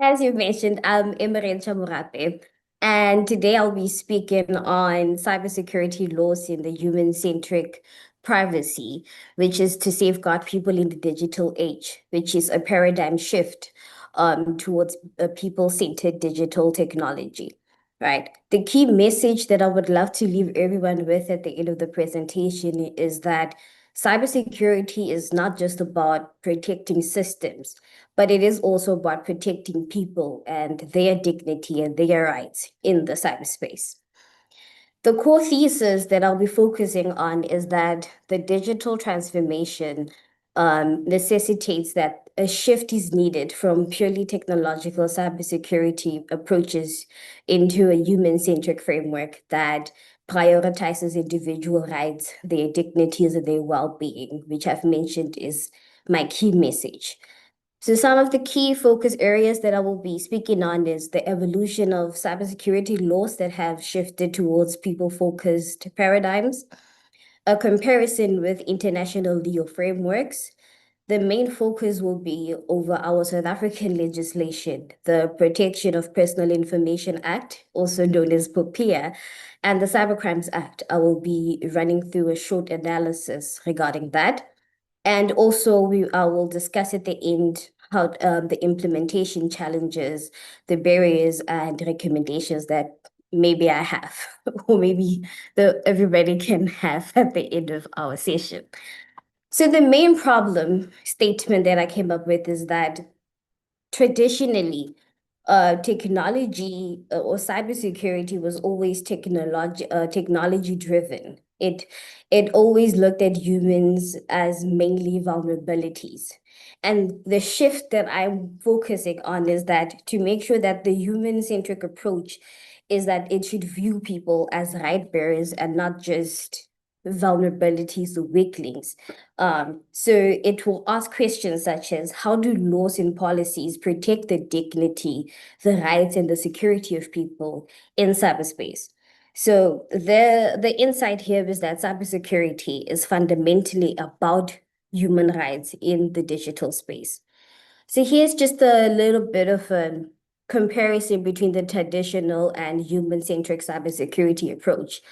As you mentioned, I'm Emerentia Morape, and today I'll be speaking on cybersecurity laws in the human-centric privacy, which is to safeguard people in the digital age, which is a paradigm shift towards a people-centered digital technology. Right. The key message that I would love to leave everyone with at the end of the presentation is that cybersecurity is not just about protecting systems, but it is also about protecting people and their dignity and their rights in the cyberspace. The core thesis that I'll be focusing on is that the digital transformation necessitates that a shift is needed from purely technological cybersecurity approaches into a human-centric framework that prioritizes individual rights, their dignities, and their well-being, which I've mentioned is my key message. So some of the key focus areas that I will be speaking on is the evolution of cybersecurity laws that have shifted towards people-focused paradigms, a comparison with international legal frameworks. The main focus will be over our South African legislation, the Protection of Personal Information Act, also known as POPIA, and the Cybercrimes Act. I will be running through a short analysis regarding that. And also, I will discuss at the end how the implementation challenges, the barriers and recommendations that maybe I have, or maybe everybody can have at the end of our session. So the main problem statement that I came up with is that traditionally, technology or cybersecurity was always technology driven. It always looked at humans as mainly vulnerabilities. And the shift that I'm focusing on is that to make sure that the human-centric approach is that it should view people as right bearers and not just vulnerabilities or weaklings. So it will ask questions such as how do laws and policies protect the dignity, the rights, and the security of people in cyberspace? So the insight here is that cybersecurity is fundamentally about human rights in the digital space. So here's just a little bit of a comparison between the traditional and human-centric cybersecurity approach.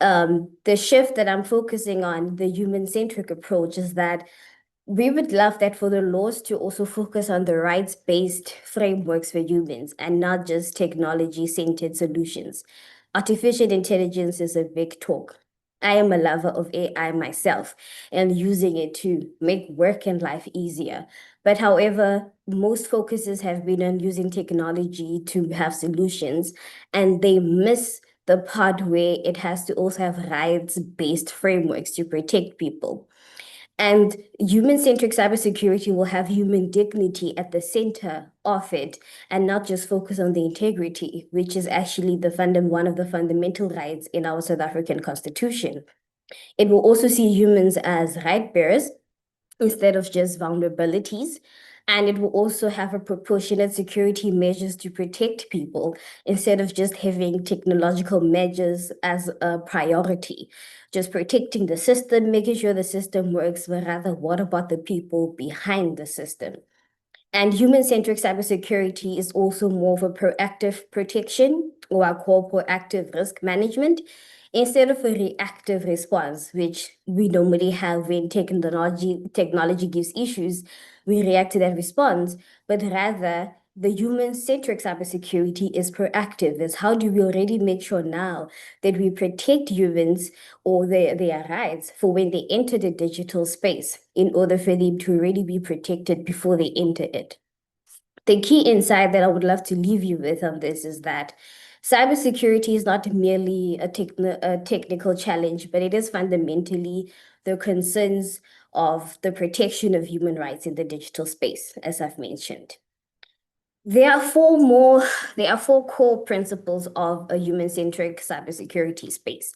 The shift that I'm focusing on, the human-centric approach, is that we would love that for the laws to also focus on the rights-based frameworks for humans and not just technology-centered solutions. Artificial intelligence is a big talk. I am a lover of AI myself and using it to make work and life easier. But however, most focuses have been on using technology to have solutions, and they miss the part where it has to also have rights-based frameworks to protect people. And human-centric cybersecurity will have human dignity at the center of it and not just focus on the integrity, which is actually one of the fundamental rights in our South African Constitution. It will also see humans as right bearers instead of just vulnerabilities. And it will also have a proportionate security measures to protect people instead of just having technological measures as a priority. Just protecting the system, making sure the system works, but rather what about the people behind the system? And human-centric cybersecurity is also more of a proactive protection, or I call proactive risk management, instead of a reactive response, which we normally have when technology gives issues, we react to that response, but rather the human-centric cybersecurity is proactive. Is how do we already make sure now that we protect humans or their rights for when they enter the digital space in order for them to already be protected before they enter it. The key insight that I would love to leave you with on this is that cybersecurity is not merely a technical challenge, but it is fundamentally the concerns of the protection of human rights in the digital space, as I've mentioned. There are four core principles of a human-centric cybersecurity space.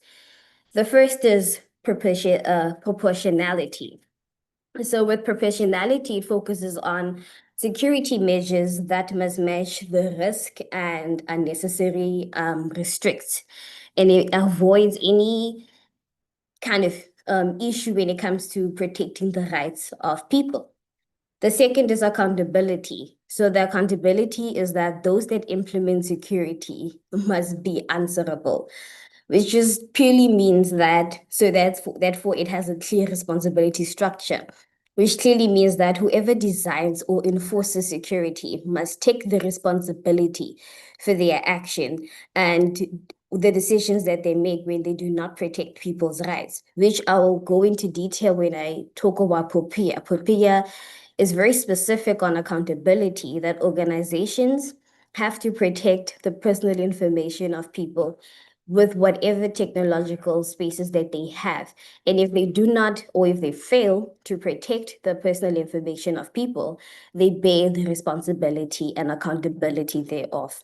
The first is proportionality. So with proportionality, it focuses on security measures that must match the risk and unnecessary restricts. And it avoids any kind of issue when it comes to protecting the rights of people. The second is accountability. So the accountability is that those that implement security must be answerable, which just purely means that, so that's therefore it has a clear responsibility structure, which clearly means that whoever designs or enforces security must take the responsibility for their action and the decisions that they make when they do not protect people's rights, which I will go into detail when I talk about POPIA. POPIA is very specific on accountability, that organizations have to protect the personal information of people with whatever technological spaces that they have. And if they do not, or if they fail to protect the personal information of people, they bear the responsibility and accountability thereof.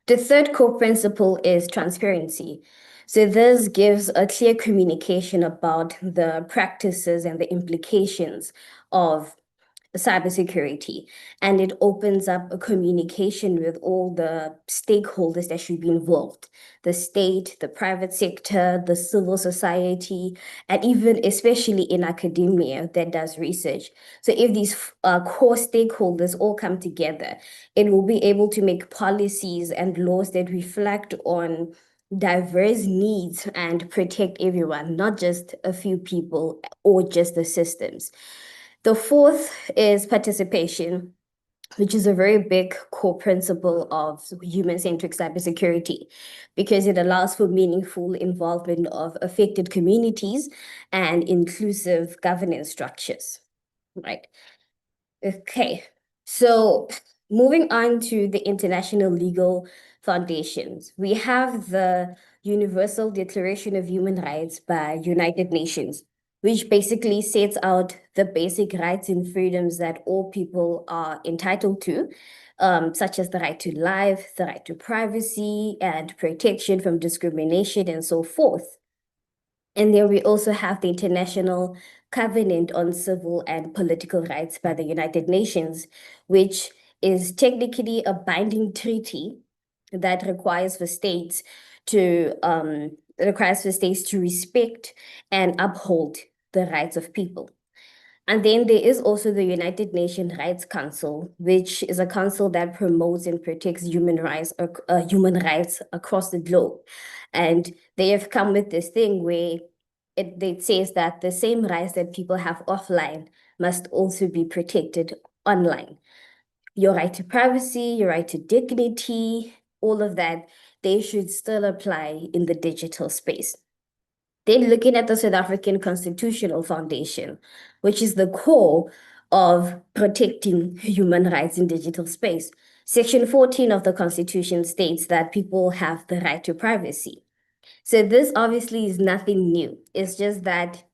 The third core principle is transparency. So this gives a clear communication about the practices and the implications of cybersecurity, and it opens up a communication with all the stakeholders that should be involved: the state, the private sector, the civil society, and even especially in academia that does research. So if these core stakeholders all come together, it will be able to make policies and laws that reflect on diverse needs and protect everyone, not just a few people or just the systems. The fourth is participation, which is a very big core principle of human-centric cybersecurity, because it allows for meaningful involvement of affected communities and inclusive governance structures, right? Okay, so moving on to the international legal foundations, we have the Universal Declaration of Human Rights by United Nations, which basically sets out the basic rights and freedoms that all people are entitled to, such as the right to life, the right to privacy, and protection from discrimination, and so forth. And then we also have the International Covenant on Civil and Political Rights by the United Nations, which is technically a binding treaty that requires for states to respect and uphold the rights of people. And then there is also the United Nations Rights Council, which is a council that promotes and protects human rights across the globe. And they have come with this thing where it says that the same rights that people have offline must also be protected online. Your right to privacy, your right to dignity, all of that, they should still apply in the digital space. Then looking at the South African Constitutional Foundation, which is the core of protecting human rights in digital space. Section 14 of the Constitution states that people have the right to privacy. So this obviously is nothing new. It's just that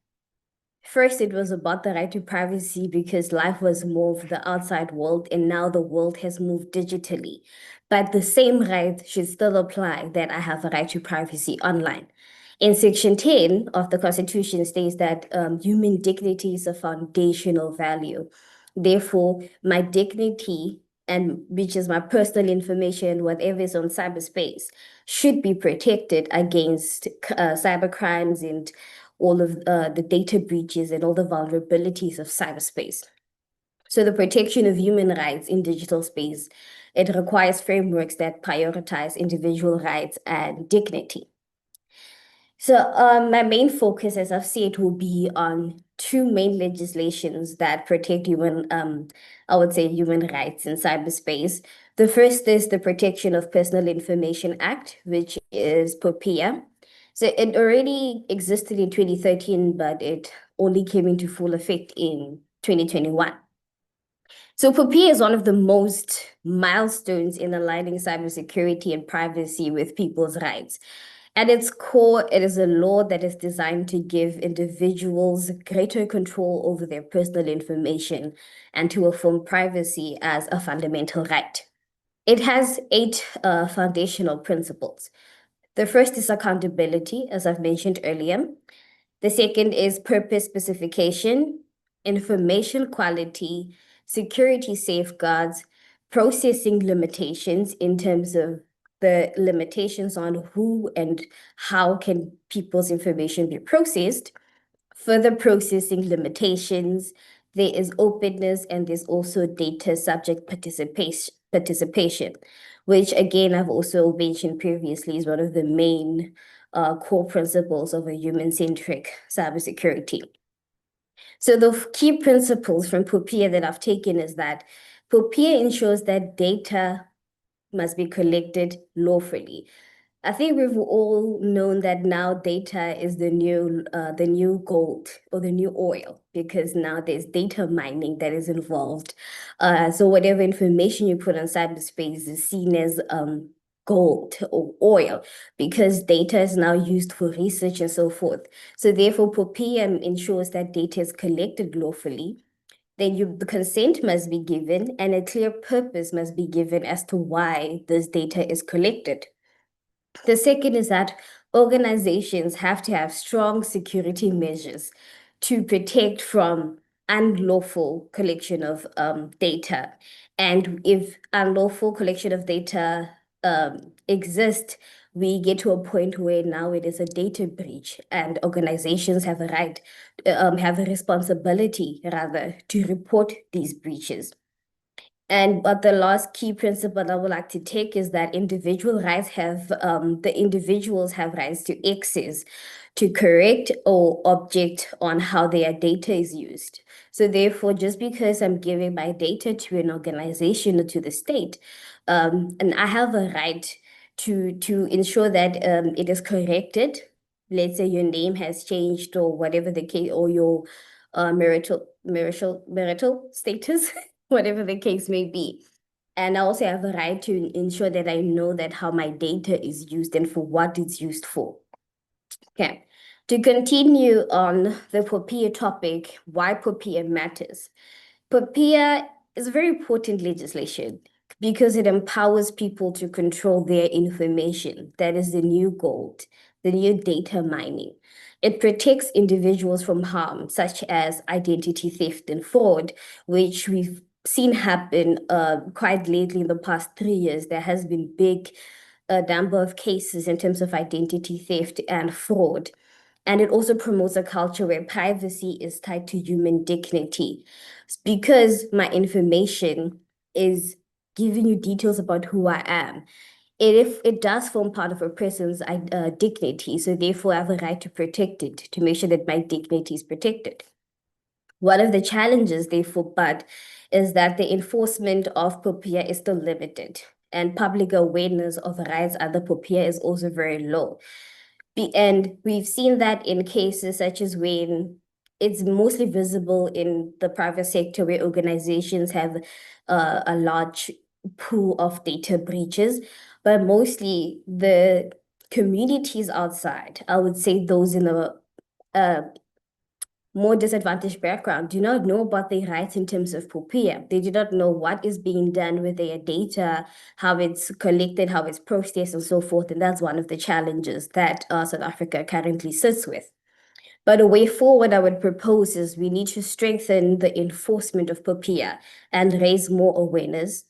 first, it was about the right to privacy because life was more of the outside world, and now the world has moved digitally. But the same right should still apply, that I have a right to privacy online. In Section 10 of the Constitution states that human dignity is a foundational value. Therefore, my dignity, and which is my personal information, whatever is on cyberspace, should be protected against cybercrimes and all of the data breaches and all the vulnerabilities of cyberspace. So the protection of human rights in digital space, it requires frameworks that prioritize individual rights and dignity. So my main focus, as I've said, will be on two main legislations that protect I would say, human rights in cyberspace. The first is the Protection of Personal Information Act, which is POPIA. So it already existed in 2013, but it only came into full effect in 2021. So POPIA is one of the most milestones in aligning cybersecurity and privacy with people's rights. At its core, it is a law that is designed to give individuals greater control over their personal information and to affirm privacy as a fundamental right. It has eight foundational principles. The first is accountability, as I've mentioned earlier. The second is purpose specification, information quality, security safeguards, processing limitations in terms of the limitations on who and how can people's information be processed, further processing limitations, there is openness, and there's also data subject participation, which again I've also mentioned previously is one of the main core principles of a human-centric cybersecurity. So the key principles from POPIA that I've taken is that POPIA ensures that data must be collected lawfully. I think we've all known that now data is the new gold or the new oil, because now there's data mining that is involved. So whatever information you put on cyberspace is seen as gold or oil, because data is now used for research and so forth. So therefore, POPIA ensures that data is collected lawfully. Then the consent must be given, and a clear purpose must be given as to why this data is collected. The second is that organizations have to have strong security measures to protect from unlawful collection of data. And if unlawful collection of data exists, we get to a point where now it is a data breach, and organizations have a right, have a responsibility rather, to report these breaches. But the last key principle I would like to take is that individual rights have the individuals have rights to access, to correct or object on how their data is used. So therefore, just because I'm giving my data to an organization or to the state, and I have a right to ensure that it is corrected. Let's say your name has changed or whatever the case, or your marital status, whatever the case may be. And I also have a right to ensure that I know that how my data is used and for what it's used for. Okay. To continue on the POPIA topic, why POPIA matters. POPIA is a very important legislation because it empowers people to control their information. That is the new gold, the new data mining. It protects individuals from harm, such as identity theft and fraud, which we've seen happen quite lately in the past 3 years. There has been a number of cases in terms of identity theft and fraud. And it also promotes a culture where privacy is tied to human dignity. Because my information is giving you details about who I am, if it does form part of a person's dignity, so therefore I have a right to protect it, to make sure that my dignity is protected. One of the challenges, therefore, but is that the enforcement of POPIA is still limited, and public awareness of rights under POPIA is also very low. And we've seen that in cases such as when it's mostly visible in the private sector, where organizations have a large pool of data breaches, but mostly the communities outside, I would say those in a more disadvantaged background, do not know about their rights in terms of POPIA. They do not know what is being done with their data, how it's collected, how it's processed, and so forth. And that's one of the challenges that South Africa currently sits with. But a way forward I would propose is we need to strengthen the enforcement of POPIA and raise more awareness.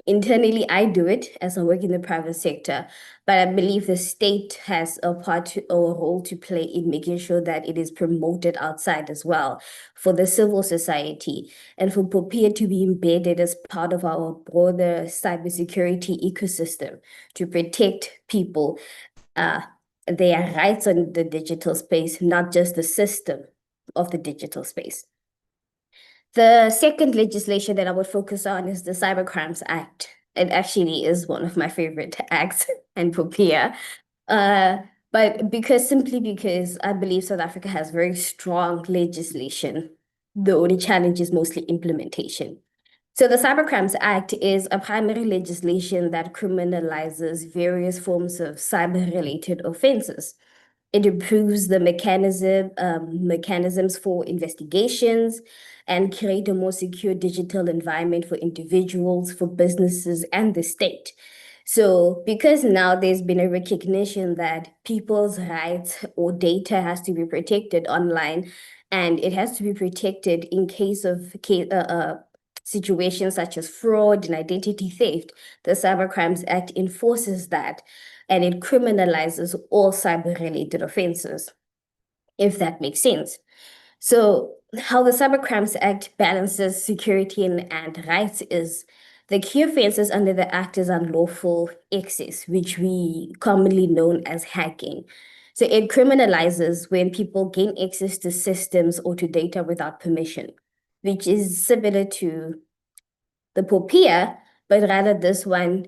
Internally, I do it as I work in the private sector, but I believe the state has a part or a role to play in making sure that it is promoted outside as well for the civil society, and for POPIA to be embedded as part of our broader cybersecurity ecosystem to protect people, their rights on the digital space, not just the system of the digital space. The second legislation that I would focus on is the Cybercrimes Act. It actually is one of my favorite acts and POPIA. But simply because I believe South Africa has very strong legislation. The only challenge is mostly implementation. So the Cybercrimes Act is a primary legislation that criminalizes various forms of cyber-related offenses. It improves the mechanisms for investigations and create a more secure digital environment for individuals, for businesses, and the state. So because now there's been a recognition that people's rights or data has to be protected online, and it has to be protected in case of situations such as fraud and identity theft, the Cybercrimes Act enforces that, and it criminalizes all cyber-related offenses, if that makes sense. So how the Cybercrimes Act balances security and rights is the key offenses under the Act is unlawful access, which we commonly known as hacking. So it criminalizes when people gain access to systems or to data without permission, which is similar to the POPIA, but rather this one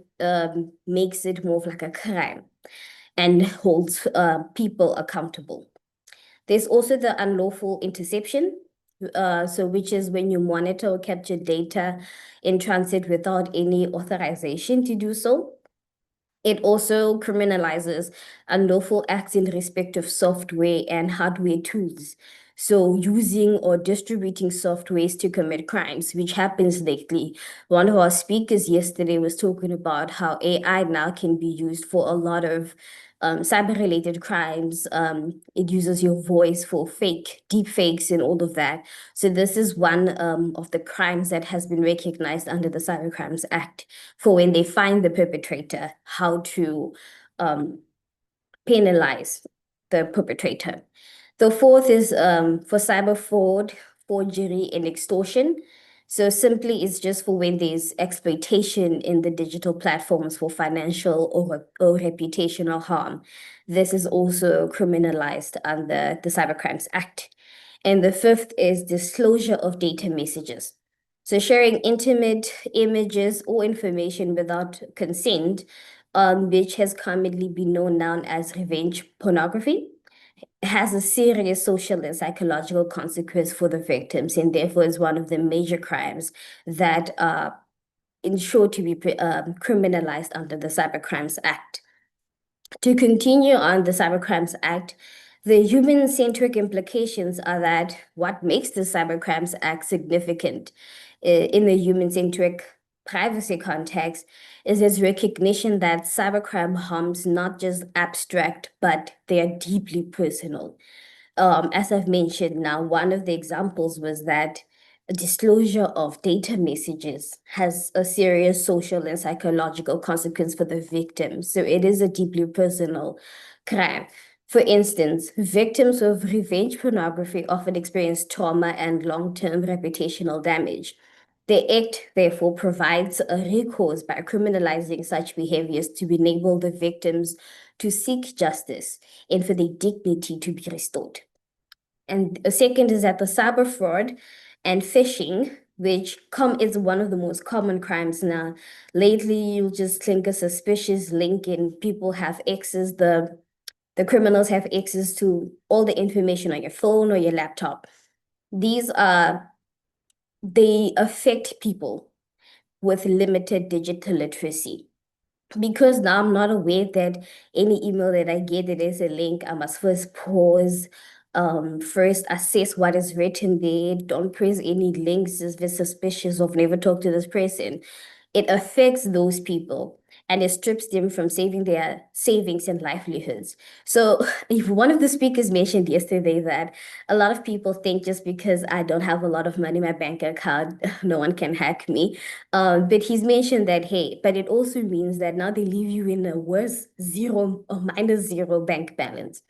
makes it more of like a crime and holds people accountable. There's also the unlawful interception, so which is when you monitor or capture data in transit without any authorization to do so. It also criminalizes unlawful acts in respect of software and hardware tools. So using or distributing softwares to commit crimes, which happens lately. One of our speakers yesterday was talking about how AI now can be used for a lot of cyber-related crimes. It uses your voice for deep fakes and all of that. So this is one of the crimes that has been recognized under the Cybercrimes Act for when they find the perpetrator, how to penalize the perpetrator. The fourth is for cyber fraud, forgery, and extortion. So simply it's just for when there's exploitation in the digital platforms for financial or reputational harm. This is also criminalized under the Cybercrimes Act. And the fifth is disclosure of data messages. So sharing intimate images or information without consent, which has commonly been known now as revenge pornography, has a serious social and psychological consequence for the victims, and therefore is one of the major crimes that are ensured to be criminalized under the Cybercrimes Act. To continue on the Cybercrimes Act, the human-centric implications are that what makes the Cybercrimes Act significant in the human-centric privacy context is its recognition that cybercrime harms not just abstract, but they are deeply personal. As I've mentioned now, one of the examples was that a disclosure of data messages has a serious social and psychological consequence for the victim. So it is a deeply personal crime. For instance, victims of revenge pornography often experience trauma and long-term reputational damage. The Act, therefore, provides a recourse by criminalizing such behaviors to enable the victims to seek justice and for their dignity to be restored. And a second is that the cyber fraud and phishing, which is one of the most common crimes now. Lately, you'll just click a suspicious link and people have access, the criminals have access to all the information on your phone or your laptop. These they affect people with limited digital literacy. Because now I'm not aware that any email that I get that is a link, I must first pause, first assess what is written there. Don't press any links if it's suspicious of never talk to this person. It affects those people and it strips them from saving their savings and livelihoods. So if one of the speakers mentioned yesterday that a lot of people think just because I don't have a lot of money in my bank account, no one can hack me. But he's mentioned that, hey, but it also means that now they leave you in a worse zero or minus zero bank balance.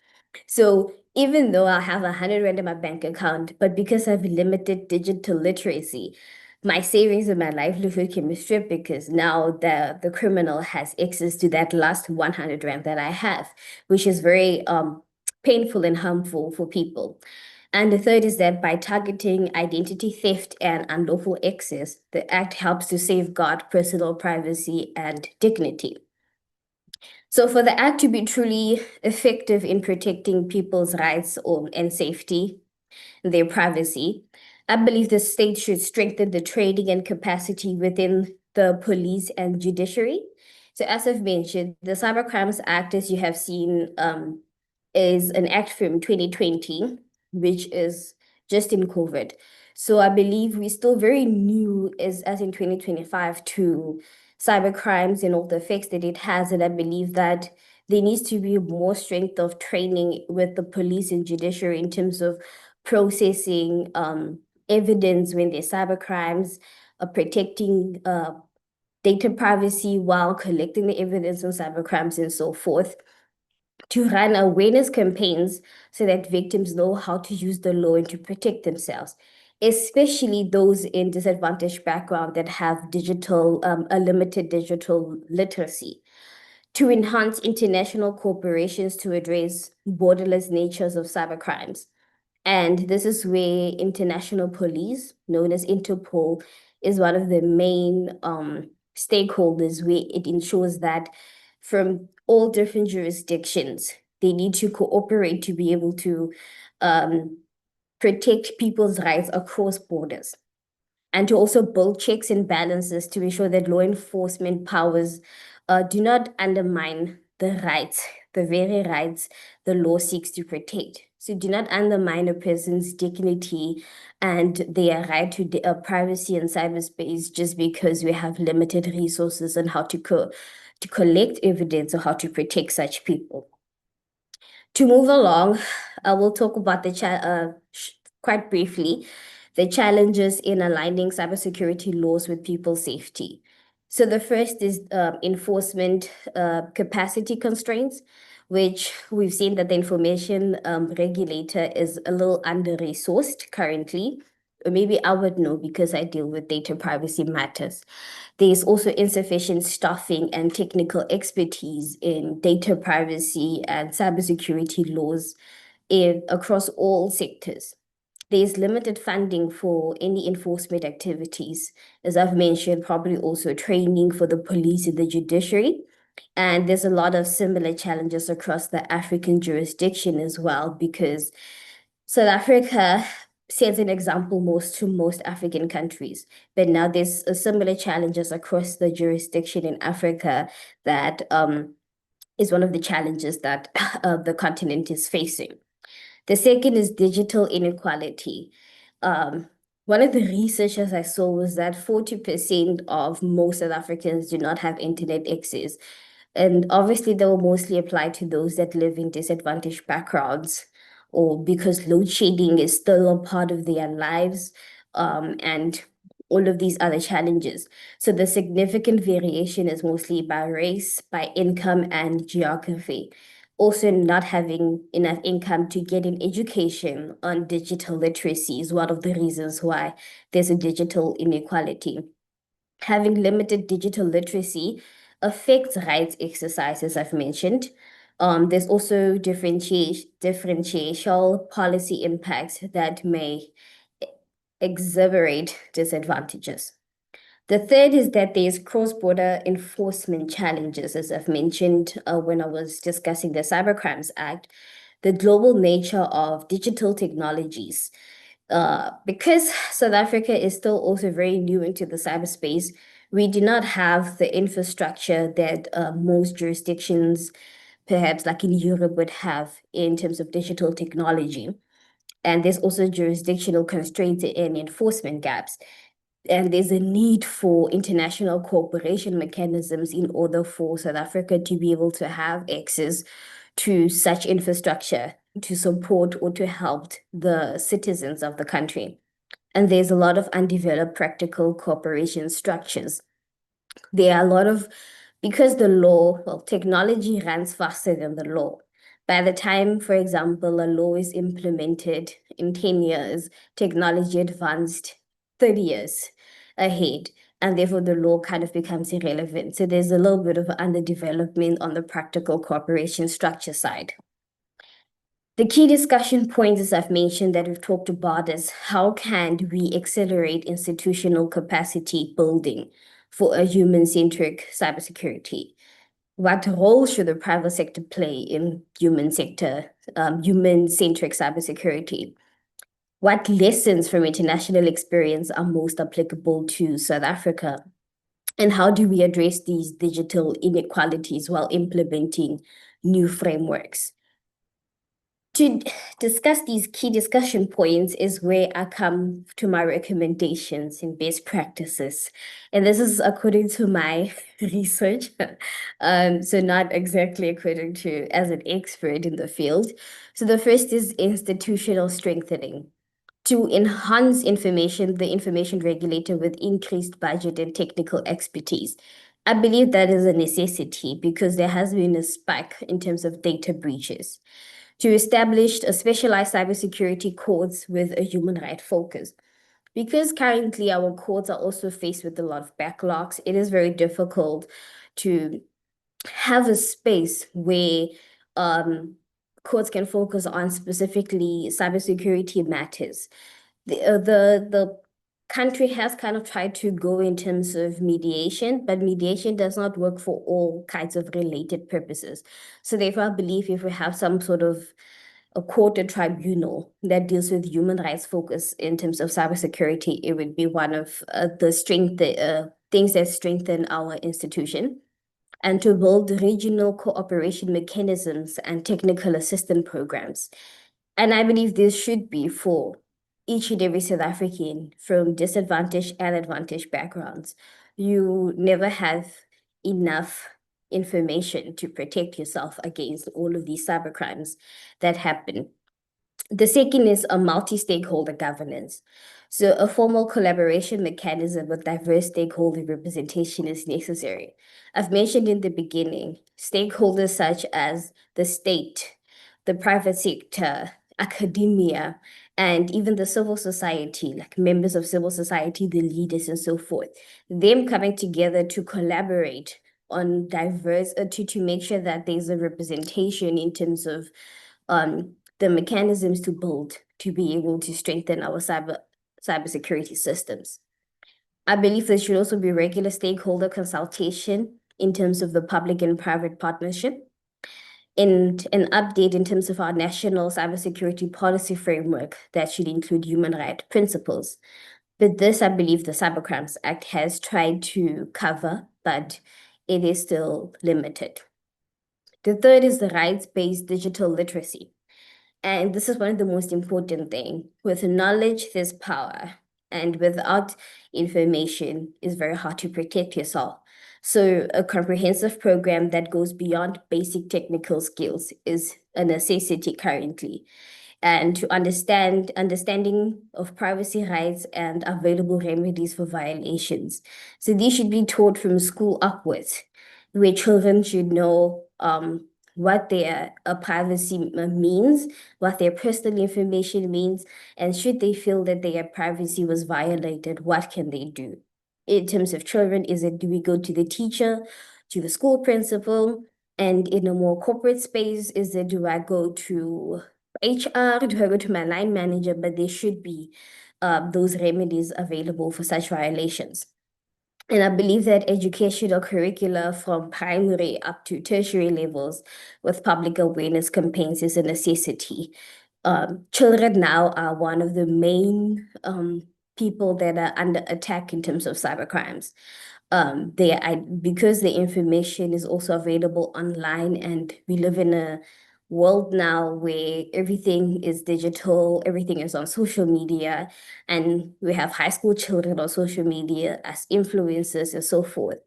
So even though I have 100 Rand in my bank account, but because I have limited digital literacy, my savings and my livelihood can be stripped because now the criminal has access to that last 100 Rand that I have, which is very painful and harmful for people. And the third is that by targeting identity theft and unlawful access, the act helps to safeguard personal privacy and dignity. So for the act to be truly effective in protecting people's rights and safety, their privacy, I believe the state should strengthen the training and capacity within the police and judiciary. So as I've mentioned, the Cybercrimes Act, as you have seen, is an act from 2020, which is just in COVID. So I believe we're still very new as in 2025 to cybercrimes and all the effects that it has. And I believe that there needs to be more strength of training with the police and judiciary in terms of processing evidence when there's cybercrimes, protecting data privacy while collecting the evidence on cybercrimes and so forth. to run awareness campaigns so that victims know how to use the law and to protect themselves, especially those in disadvantaged background that have a limited digital literacy, to enhance international cooperations to address borderless natures of cybercrimes. And this is where international police, known as Interpol, is one of the main stakeholders, where it ensures that from all different jurisdictions, they need to cooperate to be able to um, protect people's rights across borders, and to also build checks and balances to ensure that law enforcement powers do not undermine the very rights the law seeks to protect. So do not undermine a person's dignity and their right to privacy in cyberspace just because we have limited resources on how to collect evidence or how to protect such people. To move along, I will talk about quite briefly the challenges in aligning cybersecurity laws with people's safety. So the first is enforcement capacity constraints, which we've seen that the information regulator is a little under-resourced currently. Or maybe I would know because I deal with data privacy matters. There's also insufficient staffing and technical expertise in data privacy and cybersecurity laws across all sectors. There's limited funding for any enforcement activities, as I've mentioned, probably also training for the police and the judiciary. And there's a lot of similar challenges across the African jurisdiction as well, because South Africa sets an example to most African countries. But now there's similar challenges across the jurisdiction in Africa that is one of the challenges that the continent is facing. The second is digital inequality. Um, One of the researchers I saw was that 40% of most South Africans do not have internet access. And obviously, they will mostly apply to those that live in disadvantaged backgrounds, or because load shedding is still a part of their lives, and all of these other challenges. So the significant variation is mostly by race, by income, and geography. Also, not having enough income to get an education on digital literacy is one of the reasons why there's a digital inequality. Having limited digital literacy affects rights exercise, as I've mentioned. There's also differential policy impacts that may exacerbate disadvantages. The third is that there's cross-border enforcement challenges, as I've mentioned when I was discussing the Cybercrimes Act, the global nature of digital technologies. Because South Africa is still also very new into the cyberspace, we do not have the infrastructure that most jurisdictions, perhaps like in Europe, would have in terms of digital technology. And there's also jurisdictional constraints and enforcement gaps. And there's a need for international cooperation mechanisms in order for South Africa to be able to have access to such infrastructure to support or to help the citizens of the country. And there's a lot of undeveloped practical cooperation structures. There are a lot of, because technology runs faster than the law. By the time, for example, a law is implemented in 10 years, technology advanced 30 years ahead, and therefore the law kind of becomes irrelevant. So there's a little bit of underdevelopment on the practical cooperation structure side. The key discussion points, as I've mentioned, that we've talked about is how can we accelerate institutional capacity building for a human-centric cybersecurity? What role should the private sector play in human-centric cybersecurity? What lessons from international experience are most applicable to South Africa? And how do we address these digital inequalities while implementing new frameworks? To discuss these key discussion points is where I come to my recommendations and best practices. And this is according to my research. So not exactly according to as an expert in the field. So the first is institutional strengthening. To enhance the information regulator with increased budget and technical expertise. I believe that is a necessity because there has been a spike in terms of data breaches. To establish a specialized cybersecurity courts with a human right focus. Because currently our courts are also faced with a lot of backlogs, it is very difficult to have a space where um, courts can focus on specifically cybersecurity matters. The country has kind of tried to go in terms of mediation, but mediation does not work for all kinds of related purposes. So therefore, I believe if we have some sort of a court or tribunal that deals with human rights focus in terms of cybersecurity, it would be one of the things that strengthen our institution, and to build regional cooperation mechanisms and technical assistance programs. And I believe this should be for each and every South African from disadvantaged and advantaged backgrounds. You never have enough information to protect yourself against all of these cybercrimes that happen. The second is a multi-stakeholder governance. So a formal collaboration mechanism with diverse stakeholder representation is necessary. I've mentioned in the beginning, stakeholders such as the state, the private sector, academia, and even the civil society, like members of civil society, the leaders and so forth, them coming together to collaborate on diverse, to make sure that there's a representation in terms of the mechanisms to build to be able to strengthen our cybersecurity systems. I believe there should also be regular stakeholder consultation in terms of the public and private partnership, and an update in terms of our national cybersecurity policy framework that should include human rights principles. But this, I believe, the Cybercrimes Act has tried to cover, but it is still limited. The third is the rights-based digital literacy. And this is one of the most important things. With knowledge, there's power. And without information, it's very hard to protect yourself. So a comprehensive program that goes beyond basic technical skills is a necessity currently. And to understanding of privacy rights and available remedies for violations. So these should be taught from school upwards, where children should know what their privacy means, what their personal information means, and should they feel that their privacy was violated, what can they do? In terms of children, is it, do we go to the teacher, to the school principal? And in a more corporate space, is it, do I go to HR, do I go to my line manager? But there should be those remedies available for such violations. And I believe that educational curricula from primary up to tertiary levels with public awareness campaigns is a necessity. Children now are one of the main people that are under attack in terms of cybercrimes. Because the information is also available online, and we live in a world now where everything is digital, everything is on social media, and we have high school children on social media as influencers and so forth.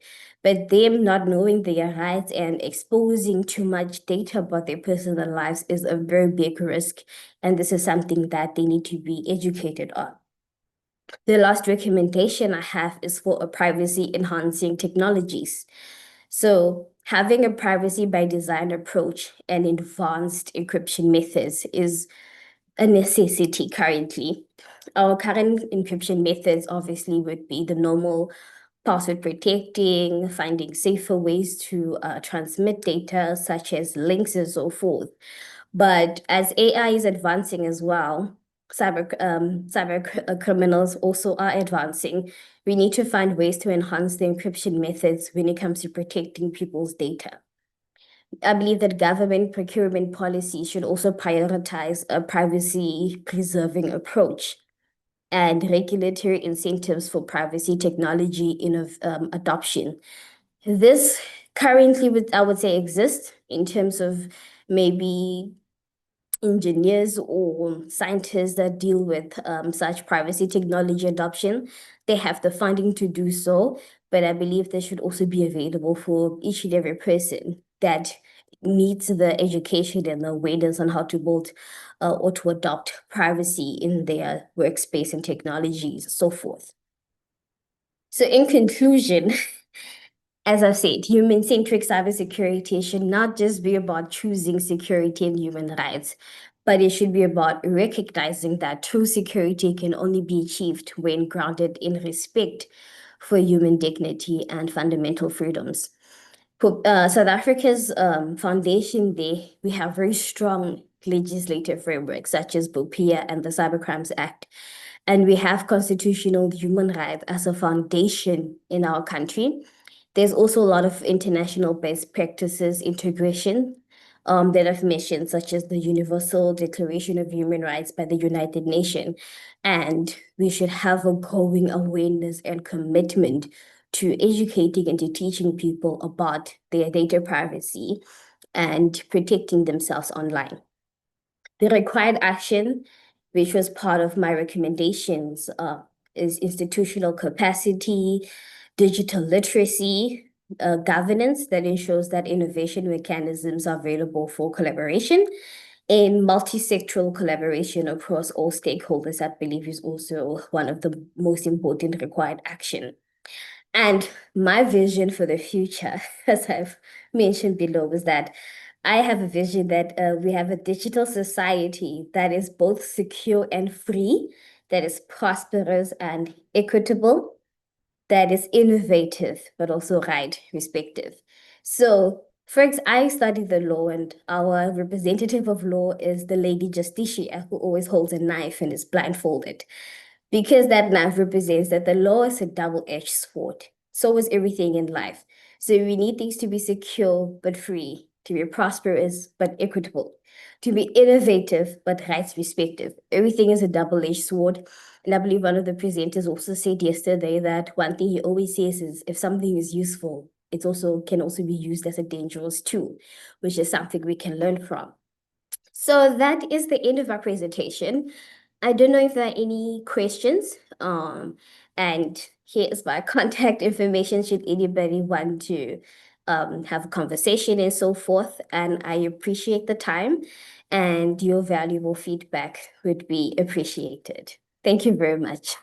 But them not knowing their rights and exposing too much data about their personal lives is a very big risk, and this is something that they need to be educated on. The last recommendation I have is for a privacy enhancing technologies. So having a privacy by design approach and advanced encryption methods is a necessity currently. Our current encryption methods obviously would be the normal password protecting, finding safer ways to transmit data such as links and so forth. But as AI is advancing as well, cyber criminals also are advancing. We need to find ways to enhance the encryption methods when it comes to protecting people's data. I believe that government procurement policy should also prioritize a privacy preserving approach and regulatory incentives for privacy technology adoption. This currently I would say exists in terms of maybe engineers or scientists that deal with such privacy technology adoption. They have the funding to do so, but I believe they should also be available for each and every person that needs the education and the awareness on how to build or to adopt privacy in their workspace and technologies, so forth. So in conclusion, As I've said, human-centric cybersecurity should not just be about choosing security and human rights, but it should be about recognizing that true security can only be achieved when grounded in respect for human dignity and fundamental freedoms. South Africa's foundation there, we have very strong legislative frameworks such as POPIA and the Cybercrimes Act. And we have constitutional human rights as a foundation in our country. There's also a lot of international best practices integration that I've mentioned, such as the Universal Declaration of Human Rights by the United Nations. And we should have a growing awareness and commitment to educating and to teaching people about their data privacy and protecting themselves online. The required action, which was part of my recommendations, is institutional capacity, digital literacy, governance that ensures that innovation mechanisms are available for collaboration, and multi-sectoral collaboration across all stakeholders, I believe is also one of the most important required action. And my vision for the future, as I've mentioned below, is that I have a vision that we have a digital society that is both secure and free, that is prosperous and equitable, that is innovative, but also right, respective. So, I study the law, and our representative of law is the Lady Justicia, who always holds a knife and is blindfolded. Because that knife represents that the law is a double-edged sword. So is everything in life. So we need things to be secure but free, to be prosperous but equitable, to be innovative but rights respective. Everything is a double-edged sword. And I believe one of the presenters also said yesterday that one thing he always says is if something is useful, it also can also be used as a dangerous tool, which is something we can learn from. So that is the end of our presentation. I don't know if there are any questions. And here is my contact information should anybody want to have a conversation and so forth. And I appreciate the time, and your valuable feedback would be appreciated. Thank you very much.